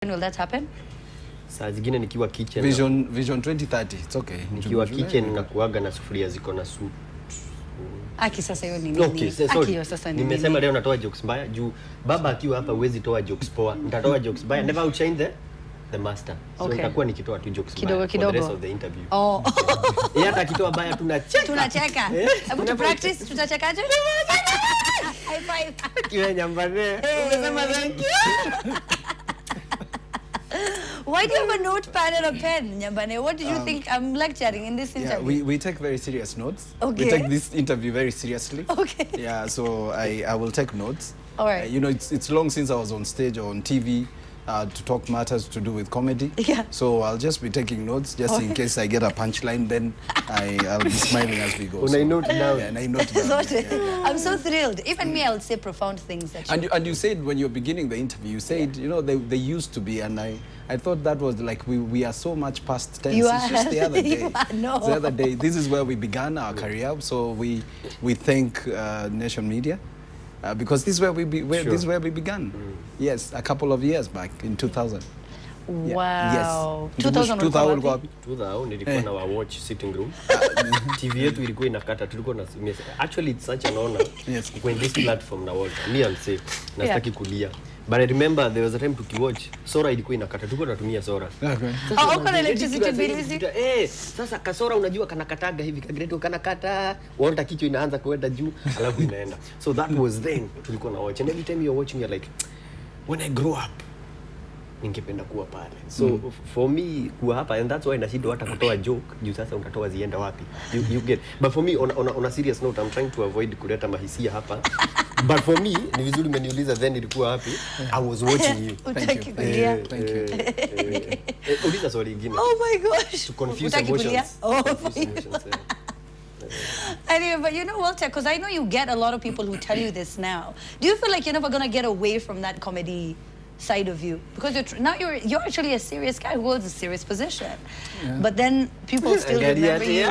when will that happen? Saa zingine nikiwa kitchen. Vision 2030. It's okay. Nikiwa kitchen nakuaga na sufuria ziko na soup. Aki sasa hiyo ni nini? Okay, Aki hiyo sasa ni nini? Nimesema leo natoa jokes mbaya juu baba akiwa hapa huwezi toa jokes poa. Nitatoa jokes mbaya. Never outshine the master. So nitakuwa nikitoa tu jokes mbaya for the rest of the interview. Oh. Hata akitoa baya tunacheka. Hebu tu practice tutachekaje? High five. Kiwe Nyambane. Umesema thank you. Why do you have a notepad and a pen, Nyambane? What do you think I'm lecturing in this interview? Yeah, we take very serious notes. Okay. We take this interview very seriously. Okay. Yeah, so I will take notes. All right. You know, it's long since I was on stage or on TV to talk matters to do with comedy. Yeah. So I'll just be taking notes just in case I get a punchline. Then I'll be smiling as we go. I note down. Yeah, and I note down. I'm so thrilled. Even me, I would say profound things. That and you said when you're beginning the interview, you said, you know, they used to be, and I thought that was like we are so much past tense. It's just the other day. No. The other day. This is where we began our career. So we thank Nation Media. Because this is where we began. Yes, a couple of years back in 2000. Wow. Yes. 2000 nilikuwa na watch sitting room. TV yetu ilikuwa inakata, tulikuwa na actually it's such an honor when this platform na watch. Me I'll say nastaki kulia. But I remember there was a time tukiwatch Sora ilikuwa inakata, tulikuwa tunatumia Sora. Okay. Uko na electricity bills. Sasa kasora unajua kanakataga hivi kagreto kanakata, waona kichwa inaanza kuenda juu, alafu inaenda. So that was then tulikuwa na watch, and every time you're watching you're like, when I grow up ningependa kuwa pale. So for me kuwa hapa, and that's why nashinda hata kutoa joke juu sasa utatoa zienda wapi. You get. But for me on a serious note, I'm trying to avoid kuleta mahisia hapa. But for me ni vizuri umeniuliza then ilikuwa wapi. I was watching you. Thank you. Thank you. Uliza swali lingine. Oh my gosh. To confuse emotions. Anyway, but you know, Walter, because I know you get a lot of people who tell you this now. Do you feel like you're never going to get away from that comedy side of you? Because you're actually a serious guy who holds a serious position. Yeah. But then people still remember you.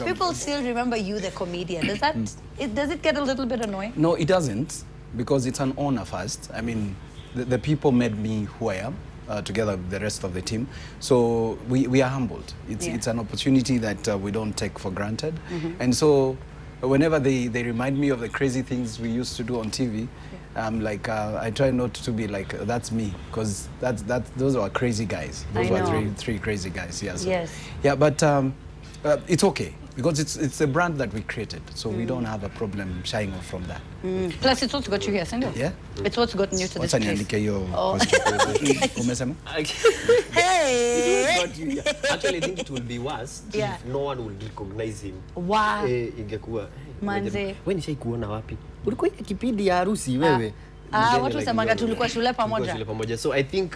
People still remember you, the comedian. Does it get a little bit annoying? No, it doesn't, because it's an honor first. I mean, the people made me who I am. Together with the rest of the team. So we are humbled. It's an opportunity that we don't take for granted. And so whenever they remind me of the crazy things we used to do on TV, I'm like, I try not to be like, that's me, because those are crazy guys. Those were three crazy guys. Yeah, so, yes. Yeah, but it's okay, because it's a brand that we created, so we don't have a problem shying off from that. Plus, it's what's got you here, Sandro. Yeah. It's what's gotten you to this place. Hey! Actually, I think it will be worse if no one will recognize him. Wow. Ingekuwa. Manze. Wewe nishaikuona wapi? Ulikuwa ile kipindi ya harusi wewe. Watu wasemanga tulikuwa shule pamoja. So I think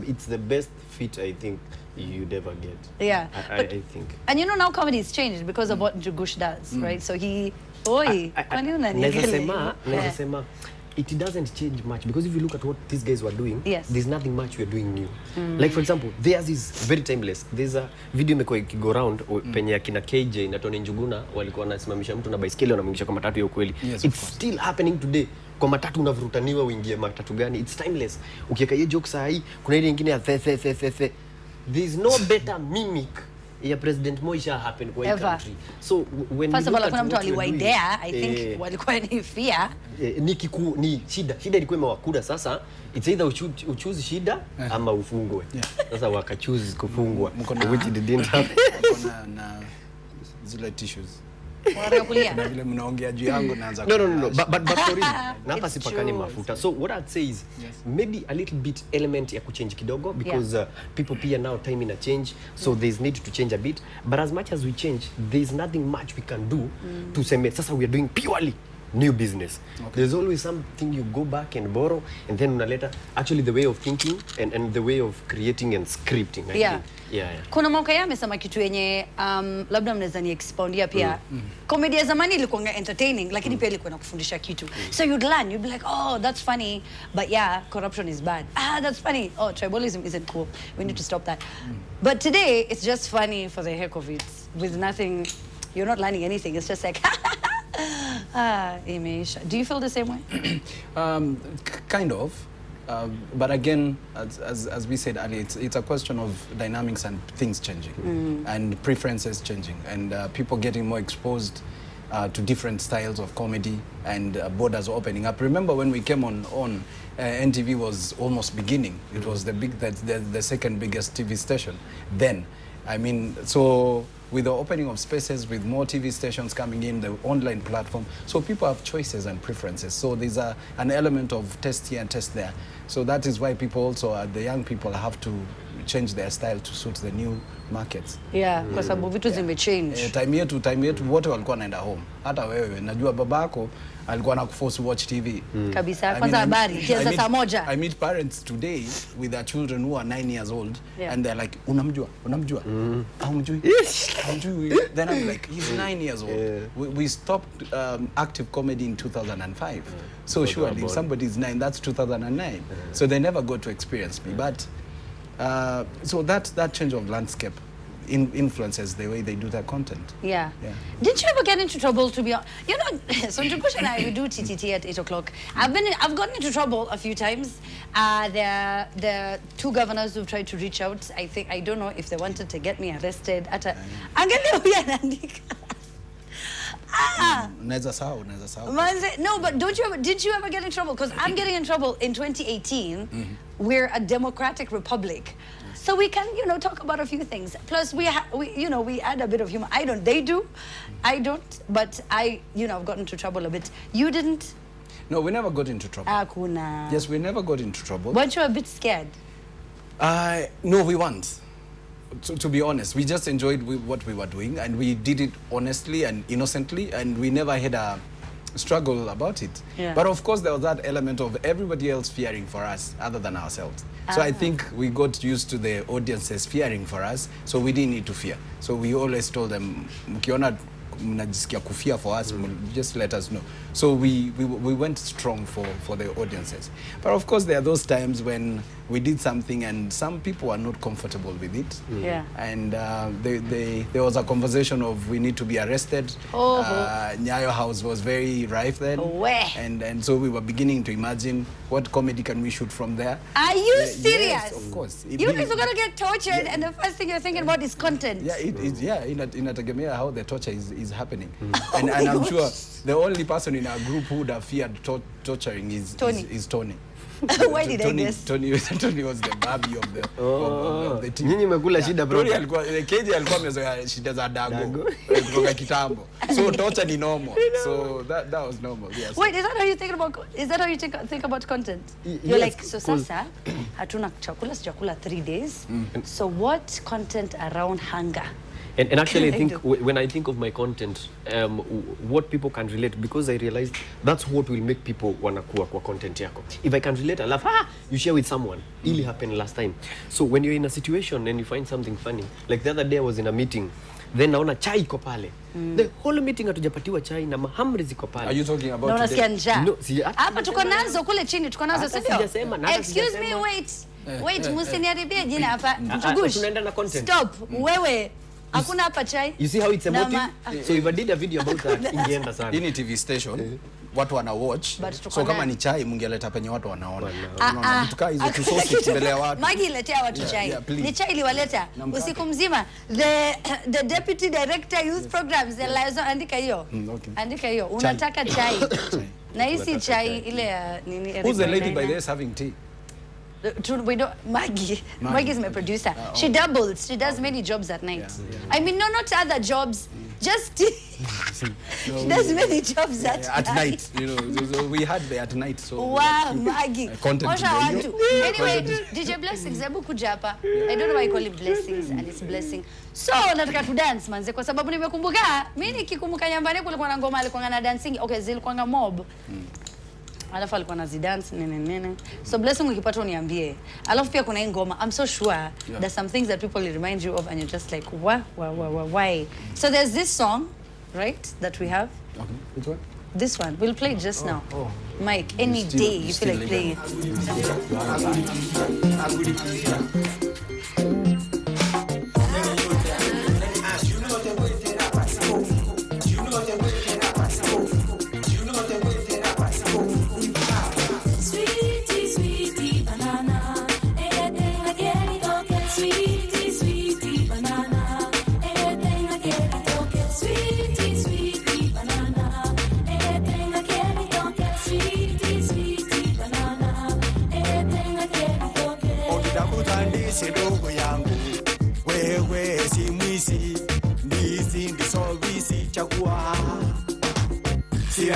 it's the best fit I think you'd ever get. Yeah. I think. And you know now comedy has changed because of what Njugush does, right? So he Naweza sema it doesn't change much, because if you look at what these guys were doing, there's nothing much we're doing new. Like for example, theirs is very timeless. There's a video imekuwa ikigo round penye akina KJ na Tony Njuguna walikuwa wanasimamisha mtu na baiskeli wanamwingisha kwa matatu ya ukweli. It's still happening today. Kwa matatu unavurutaniwa uingie matatu gani? It's timeless. Ukiweka hiyo joke saa hii, kuna ile nyingine ya the. There's no better mimic ya President Moi happen kwa hii country. So when first of all, kuna mtu aliwaidea, I think walikuwa ni fear. Ni shida ilikuwa imewakura sasa. It's either uchoose shida ama ufungwe. Sasa wakachoose kufungwa, which didn't happen. Na zile tissues. Wanakulia. Vile mnaongea juu yangu naanza. No. But sorry. Na hapa sipakani mafuta. So what I'd say is maybe a little bit element ya kuchange kidogo, because people pia now time in a change, so there's need to change a bit. But as much as we change, there's nothing much we can do to say sasa we are doing purely new business. There's always something you go back and borrow, and then unaleta actually the way of thinking and the way of creating and scripting. I think. Kuna Mongare amesema kitu yenye labda mnaweza ni expoundia pia. Comedy ya zamani ilikuwa entertaining, lakini pia ilikuwa inakufundisha kitu. So you'd learn, you'd be like, oh, that's funny, but yeah, corruption is bad. That's funny. Oh, tribalism isn't cool. We need to stop that. But today, it's just funny for the heck of it, with nothing. You're not learning anything. It's just like Imeisha. Do you feel the same way? Kind of. But again, as we said earlier, it's a question of dynamics and things changing and preferences changing and people getting more exposed to different styles of comedy and borders opening up. Remember when we came on NTV was almost beginning. It was the second biggest TV station then. I mean, so with the opening of spaces, with more TV stations coming in, the online platform, so people have choices and preferences. So there's an element of test here and test there. So that is why people also, the young people, have to change their style to suit the new markets. Yeah, kwa sababu vitu zimechange. Time yetu wote walikuwa naenda home. Hata wewe, najua babako alikuwa anakuforce watch TV. Kabisa, kwanza habari, kiasi saa moja. I meet parents today with their children who are 9 years old and they're like, unamjua? Haumjui? Then I'm like, he's 9 years old. We stopped active comedy in 2005. So surely if somebody is 9, that's 2009. So they never got to experience me. But so that change of landscape influences the way they do their content. Yeah. Did you ever get into trouble, to be honest? You know, so Njugush and I, we do TTT at 8 o'clock. I've gotten into trouble a few times. There are two governors who've tried to reach out. I don't know if they wanted to get me arrested. No, but did you ever get in trouble? Because I'm getting in trouble in 2018. We're a democratic republic. So we can, talk about a few things. Plus, we add a bit of humor. They do. I don't. But I've gotten into trouble a bit. You didn't? No, we never got into trouble. Akuna. Yes, we never got into trouble. Weren't you a bit scared? No, we weren't. To be honest, we just enjoyed what we were doing, and we did it honestly and innocently, and we never had a struggle about it. Yeah. But of course, there was that element of everybody else fearing for us other than ourselves. So I think we got used to the audiences fearing for us, so we didn't need to fear. So we always told them, mkiona mnajisikia kufia for us, just let us know. So we went strong for the audiences. But of course, there are those times when we did something and some people are not comfortable with it. Yeah. And there was a conversation of we need to be arrested. Nyayo House was very rife then. And so we were beginning to imagine what comedy can we shoot from there. Are you serious? Yes, of course. You guys are going to get tortured and the first thing you're thinking about is content. Yeah, inategemea how the torture is happening. And I'm sure the only person in our group who would have feared torturing is Tony. Why did I guess? Tony was the baby of the team. Nyinyi mmekula shida bro. Tony alikuwa alikuwa amezoea shida za dago kutoka kitambo. So torture ni normal. So that was normal. Yes. Wait, is that how you think about content? You're like, so sasa hatuna chakula, sijakula 3 days. So what content around hunger? And actually, I think when I think of my content, what people can relate, because I realized that's what will make people wanna kuwa kwa content yako. If I can relate, I laugh. You share with someone. It happened last time. So when you're in a situation and you find something funny, like the other day I was in a meeting, then naona chai iko pale. The whole meeting hatujapatiwa chai na mahamri ziko pale. Are you talking about today? Unasikia njaa? No, si hapa tuko nazo kule chini, tuko nazo sio? Excuse me, wait, msiniharibie jina hapa. Njugush. Tunaenda na content. Stop. Wewe hakuna hapa chai. You see how it's emotive? So if I did a video about that, ingeenda sana. Ini TV station, watu wana watch. So kama ni chai mungeleta penye watu wanaona. Unaona tukaa hizo tusosi mbele ya watu. Magi letea watu chai. Ni chai iliwaleta usiku mzima. The deputy director youth programs andika hiyo. Andika hiyo. Unataka chai. Na hisi chai ile ya nini? Who's the lady by there having tea? We don't. Maggie is my producer. She doubles. She does many jobs at night. I mean, no, not other jobs. Just she does many jobs at night. So we had the at night. So wow, Maggie. Content. Anyway, DJ Blessings, hebu kuja hapa. I don't know why I call it Blessings and it's Blessing. So nataka tu dance manze, kwa sababu nimekumbuka mimi nikikumbuka Nyambane kulikuwa na ngoma alikuwa na dancing. Okay, zilikuwa na mob. Alafu alikuwa anazidance nene. So Blessing ukipata uniambie. Alafu pia kuna ngoma. I'm so sure there's some things that people remind you of and you're just like, why? So there's this song, right, that we have. Okay. Which one? This one. We'll play it just now. Mike, any day you feel like playing it.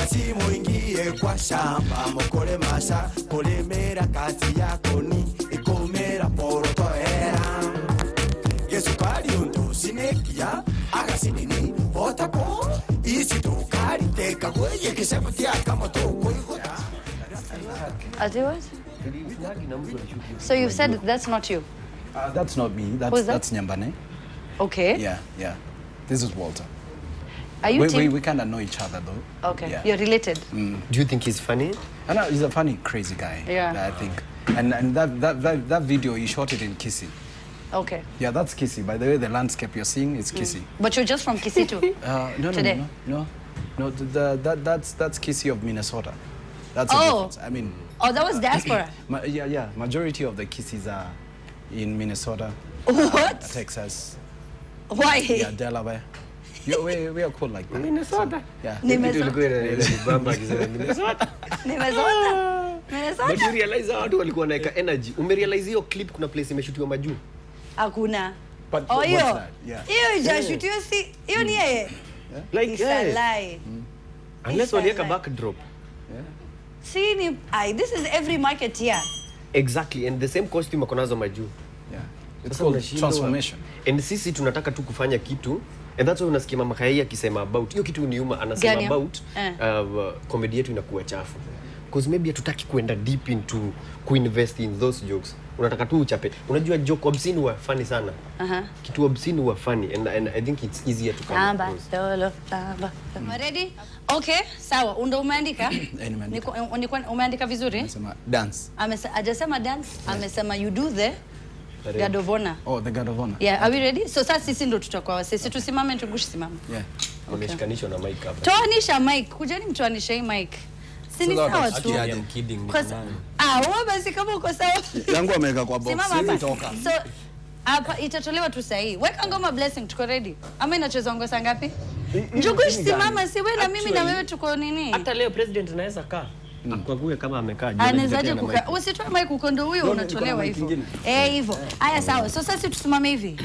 piga simu ingie kwa shamba mokole masha polemera kazi yako ni ikomera porotoera Yesu kali undu sinekia agasinini votapo isi tukari teka kweye kisebutia kama toko what? So you said that's not you? That's not me. That's Nyambane. Okay. Yeah. This is Walter. Are you we kind of know each other though. Okay. Yeah. You're related. Do you think he's funny? I know he's a funny, crazy guy. Yeah. I think. And that video, he shot it in Kisii. Okay. Yeah, that's Kisii. By the way, the landscape you're seeing is Kisii. But you're just from Kisii too? No. That's Kisii of Minnesota. That's the difference. I mean. Oh, that was diaspora. Yeah. Majority of the Kisiis are in Minnesota. What? Texas. Why? Yeah, Delaware. We are cool like that. Minnesota. Yeah. Minnesota. But you realize watu walikuwa naeka energy. Umerealize hiyo clip kuna place imeshutiwa majuu? Hakuna. But oh, what's that? Yeah. Hiyo ijashutiwa si. Hiyo ni yeye. Like it's a lie. Unless walieka backdrop. Yeah. See, this is every market here. Exactly, and the same costume akonazo majuu. Yeah. It's called transformation. And sisi tunataka tu kufanya kitu, and that's why unasikia Mama Kai akisema about hiyo kitu niuma, anasema about comedy yetu inakuwa chafu. Because maybe hatutaki kuenda deep into kuinvest in those jokes. Unataka tu uchape. Unajua joke obscene huwa funny sana. Kitu obscene huwa funny, and I think it's easier to come across. Am I ready? Okay, sawa. Umeandika? Umeandika vizuri? Amesema dance. Hajasema dance, amesema you do the guard of honor. Oh, the guard of honor. Yeah, are we ready? So sasa sisi ndo tutakuwa sisi tusimame Njugush simama. Yeah. Umeshikanishwa na mic hapa. Toanisha mic, kujani mtoanisha hii mic. Sini sawa tu. I'm kidding. Wewe basi kama uko sawa. Yangu ameweka kwa box. Toka. So hapa itatolewa tu sahihi. Weka ngoma blessing, tuko ready. Ama inacheza ngoma saa ngapi? Njugush simama, si wewe na mimi na wewe tuko nini? Hata leo president anaweza kaa. Kwa kuwe kama amekaa. Anawezaje kukaa? Usitoe mic uko ndo huyo unatolewa hivyo. Hivyo. Haya sawa. So sasa tusimame hivi.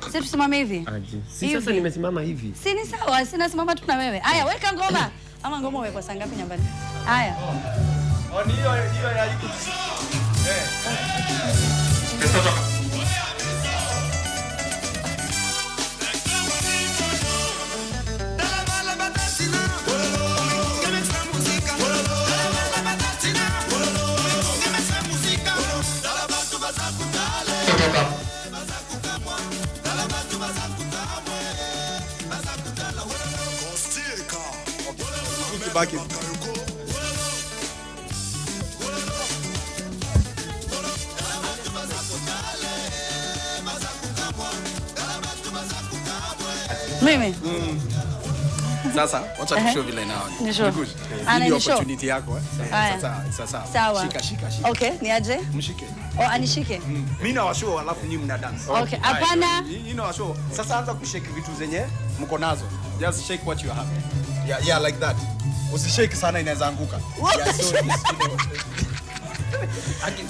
Sisi tusimame hivi. Si sasa nimesimama hivi. Si ni sawa, sina simama tu na wewe. Haya, weka ngoma. Ama ngoma wewe kwa saa ngapi Nyambane? Haya. Ni hiyo ya hiki. Baki. Mimi. Sasa wacha tushow vile nao. Njugush. Ni opportunity yako Sasa. Sawa. Shika. Okay, ni aje? Mshike. Anishike. Mimi na washow alafu nyinyi mna dance. Okay, hapana. Nyinyi na washow. Sasa anza kushake vitu zenye mko nazo. Just shake what you have. Yeah, like that. Usishake sana inaweza anguka. Yeah, so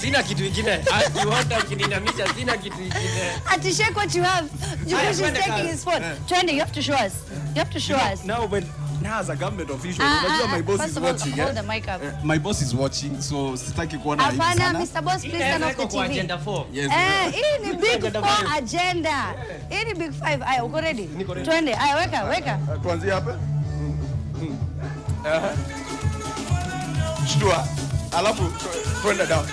Sina kitu kingine. Akiwanda kininamisha sina kitu kingine. Ati shake what you have. Njugush is taking his phone. Twende, you have to show us. You have to show us. Now as a government official, unajua my boss is watching. Hold the mic up. My boss is watching, so sitaki kuona hivi sana. Hapana, Mr. Boss, please turn off the TV. Agenda 4. Yes. Hii ni big 4 agenda. Hii ni big 5. Aya, uko ready? Twende. Aya, weka. Tuanzie hapa. Shtua. Alafu twende down.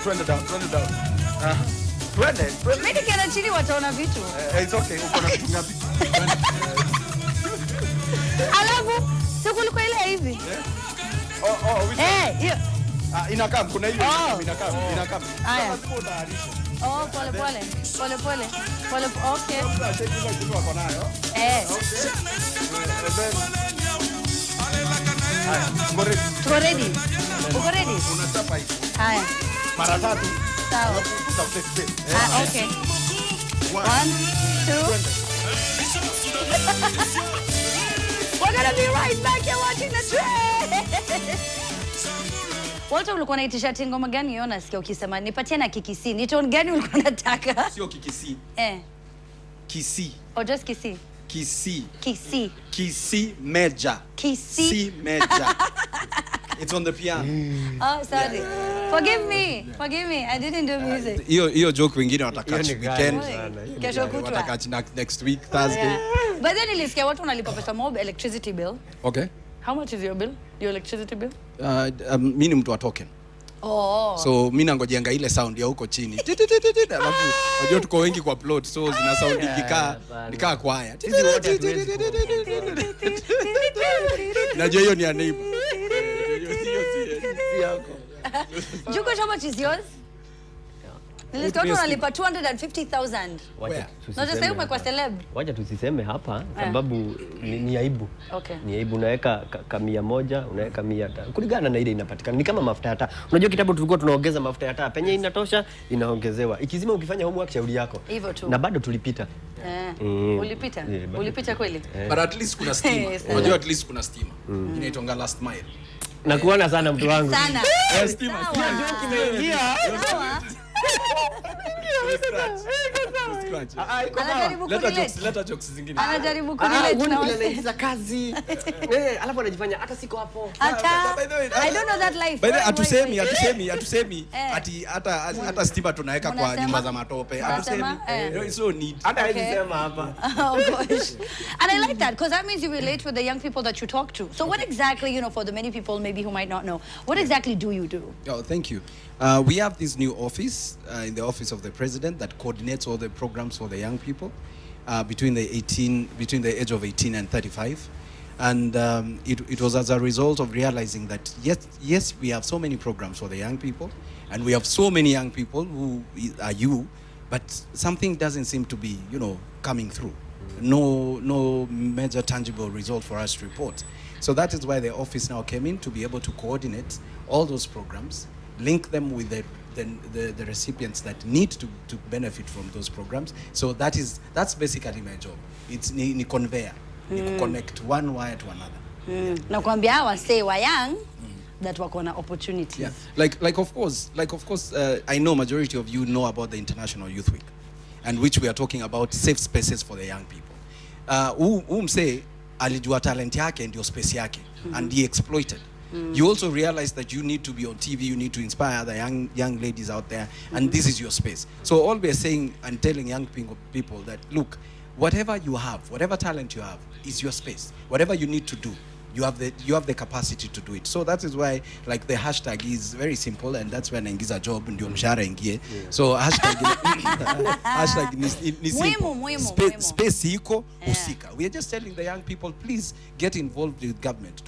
Twende. Mimi nikienda chini wataona vitu. It's okay. Uko na vitu ngapi? Alafu sikuliko ile hivi. Hiyo. Inakaa kuna hiyo inakaa. Haya. Pole. Okay. Tuko ready? Uko ready? Unachapa hivi. Haya. Mara 3. Sawa. Okay. 1, 2. We're gonna be right back here watching the train. Walter, ulikuwa unaitisha ngoma gani yona nasikia ukisema nipatie na kikisi. Ni tone gani ulikuwa unataka? Sio kikisi. Kisi. Or just kisi? Kisi. Kisi. Kisi major. Kisi. Si major. It's on the piano. Oh, sorry. Forgive me. I didn't do music. Hiyo joke wengine watakatch weekend. Kesho kutwa. Watakatch next week Thursday. Yeah. But then nilisikia watu wanalipa pesa mob electricity bill. Okay. How much is your bill? Your electricity bill? Mimi ni mtu wa token. Oh. So mimi nangojenga ile sound ya huko chini. Alafu unajua tuko wengi kwa plot, so zina sound nikaa kwaya. Sisi wote hatuwezi. Najua hiyo ni ya neighbor. Njugush, how much is yours? Nilisikia watu wanalipa 250,000. Sasa umekuwa celeb. Wacha tusiseme hapa sababu ni aibu. Okay. Ni aibu, unaweka 100, unaweka 100. Kulingana na ile inapatikana. Ni kama mafuta ya taa. Unajua kitambo tulikuwa tunaongeza mafuta ya taa. Penye inatosha inaongezewa. Ikizima ukifanya homework shauri yako. Hivyo tu. Na bado tulipita. Ulipita? Ulipita kweli? But at least kuna stima. Unajua at least kuna stima. Inaitwa last mile. Na kuona sana mtu wangu. Sana. Stima. Kimeingia. Leta jokes zingine. Anajaribu kurelate na anaingiza kazi. Alafu anajifanya hata siko hapo. I don't know that life. By the atusemi ati hata stima tunaweka kwa nyumba za matope. Atusemi. It's so neat. Hata hizi sema hapa. Oh gosh. And I like that because that means you relate with the young people that you talk to. So what exactly, for the many people maybe who might not know, what exactly do you do? Oh, thank you. We have this new office in the office of the president that coordinates all the programs for the young people between the age of 18 and 35. And it was as a result of realizing that yes, we have so many programs for the young people, and we have so many young people who are you, but something doesn't seem to be, coming through. No major tangible result for us to report. So that is why the office now came in to be able to coordinate all those programs, link them with the recipients that need to benefit from those programs. So that's basically my job. It's ni conveyor, ni connect one wire to another. Na kuambia hawa say wa young that wako na opportunities. Yeah. Like of course, I know majority of you know about the International Youth Week, and which we are talking about safe spaces for the young people. Mse alijua talent yake ndio space yake, and he exploited. You also realize that you need to be on TV, you need to inspire the young ladies out there, and this is your space. So all we are saying and telling young people that, look, whatever you have, whatever talent you have, is your space. Whatever you need to do, you have the capacity to do it. So that is why, like, the hashtag is very simple, and that's when naingiza job ndio mshahara ingie. So hashtag ni simple. Space iko husika. We are just telling the young people, please get involved with government.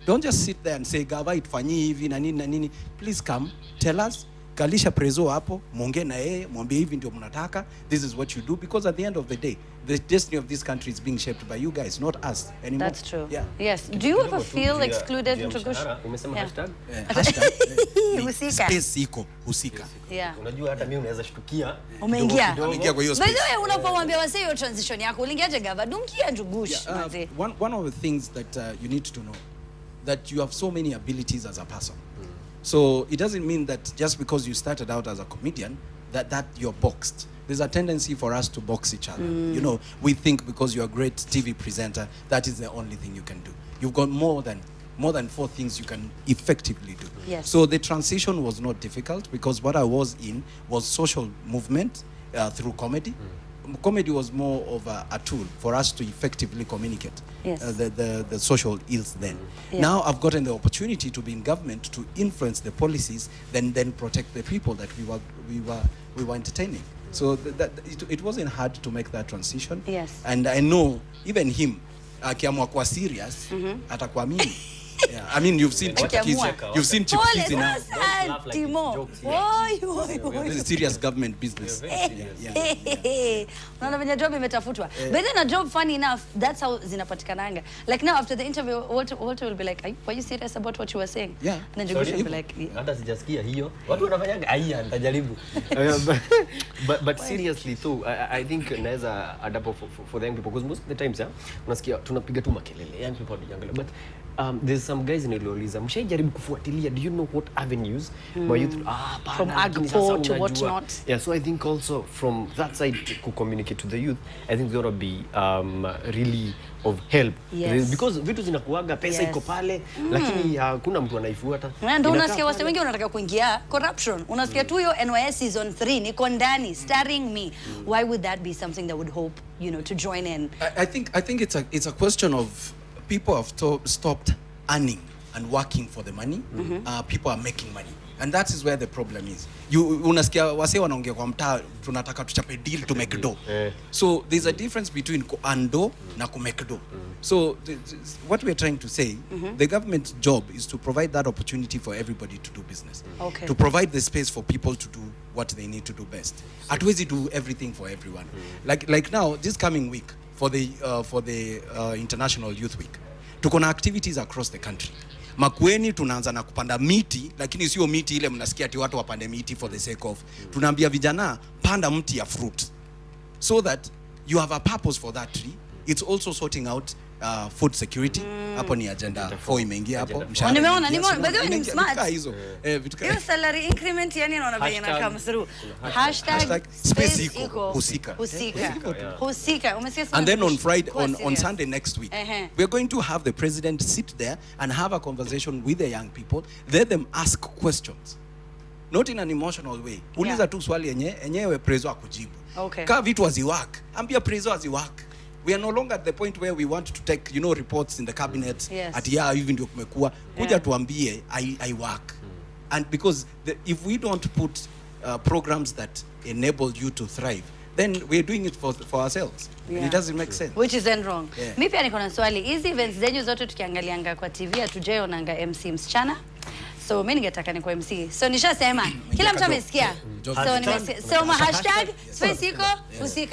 Don't just sit there and say gava itfanyi hivi na nini. Please come, tell us, kalisha prezo hapo, muongee na yeye, mwambie hivi ndio mnataka, this is what you do, because at the end of the day, the destiny of this country is being shaped by you guys, not us anymore. That's true. Yeah. Yes. Do you ever feel excluded, Njugush? Umesema hashtag? Hashtag Husika. space iko husika. Yeah. Unajua hata mimi unaweza shtukia. Umeingia kwa hiyo space. By the way, unapomwambia wase hiyo transition yako, uliingiaje gava? Dunkia Njugush. One of the things that you need to know, that you have so many abilities as a person. So it doesn't mean that just because you started out as a comedian that you're boxed. There's a tendency for us to box each other. We think because you're a great TV presenter, that is the only thing you can do. You've got more than 4 things you can effectively do. Yes. So the transition was not difficult, because what I was in was social movement through comedy. Comedy was more of a tool for us to effectively communicate the social ills then. Yeah. Now I've gotten the opportunity to be in government to influence the policies, then protect the people that we were entertaining. So it wasn't hard to make that transition. Yes. And I know even him, akiamua kuwa serious, atakuwa mimi. Yeah, I mean, you've seen Chipkizi now. Timo. This is serious government business. Unaona venye job imetafutwa. But then a job, funny enough, that's how zinapatikananga. Like now after the interview, Walter will be like, were you serious about what you were saying? Yeah. And then Njugush will be like, hata sijasikia hiyo. Watu wanafanyanga aya nitajaribu. But seriously too, I think naweza adapt for the young people, because most of the times unasikia tunapiga tu makelele, young people ni young, but there's some guys niliuliza mshaijaribu kufuatilia, do you know what avenues my youth from agpo to what not. Yeah, so I think also from that side to communicate to the youth, I think it's going to be really of help. Yes. Because vitu zinakuaga pesa iko pale lakini hakuna mtu anaifuata. Ndio unasikia wase wengi wanataka kuingia corruption. Unasikia tu hiyo NYS season 3 niko ndani starring me. Why would that be something that would hope, you know, to join in? I think it's a question of people have stopped earning and working for the money. People are making money, and that is where the problem is. Unasikia wase wanaongea kwa mtaa tunataka tuchape deal to make dough. So there's a difference between ku earn dough na ku make dough. So what we're trying to say, the government's job is to provide that opportunity for everybody to do business. To provide the space for people to do what they need to do best. Hatuwezi do everything for everyone. Like now, this coming week for the International Youth Week, tuko na activities across the country. Makueni tunaanza na kupanda miti, lakini sio miti ile mnasikia ati watu wapande miti for the sake of. Tunaambia vijana panda mti ya fruit, so that you have a purpose for that tree. It's also sorting out food security. Hapo ni agenda 4 imeingia hapo. Nimeona by the way ni smart hizo vitu hiyo salary increment, yani naona venye na come through space iko husika. Umesikia? And then on Friday, on Sunday next week, we're going to have the president sit there and have a conversation with the young people. Let them ask questions, not in an emotional way. Uliza tu swali yenyewe prezo akujibu. Ka vitu haziwork, ambia prezo haziwork. We are no longer at the point where we want to take, you know, reports in the cabinet at hivi ndio kumekuwa, kuja tuambie I work. And because if we don't put programs that enable you to thrive, then we're doing it for ourselves. And it doesn't make sense. Which is then wrong. Mimi pia niko na swali. Hizi events zenyu zote tukiangalianga kwa TV hatujaonanga MC msichana. So mimi ningetaka niko MC. So nishasema kila mtu amesikia. So nimesema hashtag space iko husika.